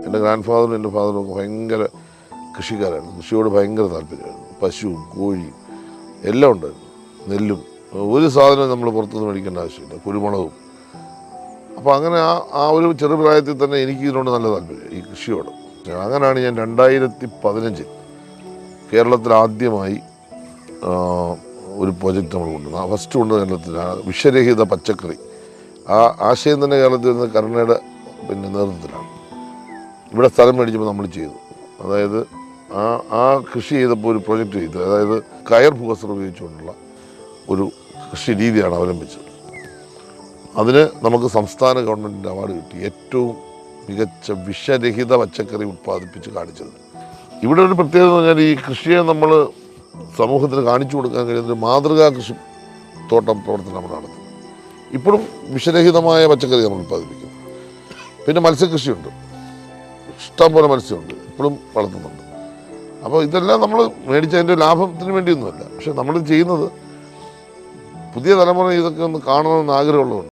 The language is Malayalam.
എൻ്റെ ഗ്രാൻഡ് ഫാദറും എൻ്റെ ഫാദറും ഒക്കെ ഭയങ്കര കൃഷിക്കാരാണ്. കൃഷിയോട് ഭയങ്കര താല്പര്യമായിരുന്നു. പശുവും കോഴിയും എല്ലാം ഉണ്ടായിരുന്നു. നെല്ലും ഒരു സാധനവും നമ്മൾ പുറത്തുനിന്ന് മേടിക്കേണ്ട ആവശ്യമില്ല. കുരുമുളകും. അപ്പോൾ അങ്ങനെ ആ ഒരു ചെറുപ്രായത്തിൽ തന്നെ എനിക്ക് ഇതിനോട് നല്ല താല്പര്യം, ഈ കൃഷിയോട്. അങ്ങനെയാണ് ഞാൻ 2015 കേരളത്തിൽ ആദ്യമായി ഒരു പ്രോജക്റ്റ് നമ്മൾ കൊണ്ടുവന്നത്. ഫസ്റ്റ് കൊണ്ടുവന്ന കേരളത്തിൽ വിഷരഹിത പച്ചക്കറി. ആ ആശയം തന്നെ കേരളത്തിൽ നിന്ന് കരുണയുടെ നേതൃത്വത്തിലാണ്. ഇവിടെ സ്ഥലം മേടിച്ചപ്പോൾ നമ്മൾ ചെയ്തു. അതായത് ആ കൃഷി ചെയ്തപ്പോൾ ഒരു പ്രോജക്റ്റ് ചെയ്തു. അതായത് കയർ ഭൂവസ്ത്രം ഉപയോഗിച്ചുകൊണ്ടുള്ള ഒരു കൃഷി രീതിയാണ് അവലംബിച്ചത്. അതിന് നമുക്ക് സംസ്ഥാന ഗവൺമെൻറ്റിൻ്റെ അവാർഡ് കിട്ടി, ഏറ്റവും മികച്ച വിഷരഹിത പച്ചക്കറി ഉത്പാദിപ്പിച്ച് കാണിച്ചത്. ഇവിടെ ഒരു പ്രത്യേകത എന്ന് പറഞ്ഞാൽ ഈ കൃഷിയെ നമ്മൾ സമൂഹത്തിന് കാണിച്ചു കൊടുക്കാൻ കഴിയുന്ന ഒരു മാതൃകാ കൃഷി തോട്ടം പ്രവർത്തനം നമ്മൾ നടത്തും. ഇപ്പോഴും വിഷരഹിതമായ പച്ചക്കറി നമ്മൾ ഉത്പാദിപ്പിക്കും. പിന്നെ മത്സ്യകൃഷിയുണ്ട്, ഇഷ്ടംപോലെ മത്സ്യമുണ്ട്, ഇപ്പോഴും വളർത്തുന്നുണ്ട്. അപ്പോൾ ഇതെല്ലാം നമ്മൾ മേടിച്ചതിൻ്റെ ലാഭത്തിന് വേണ്ടിയൊന്നുമല്ല, പക്ഷെ നമ്മൾ ചെയ്യുന്നത് പുതിയ തലമുറ ഇതൊക്കെ ഒന്ന് കാണണമെന്ന് ആഗ്രഹമുള്ളതുകൊണ്ട്.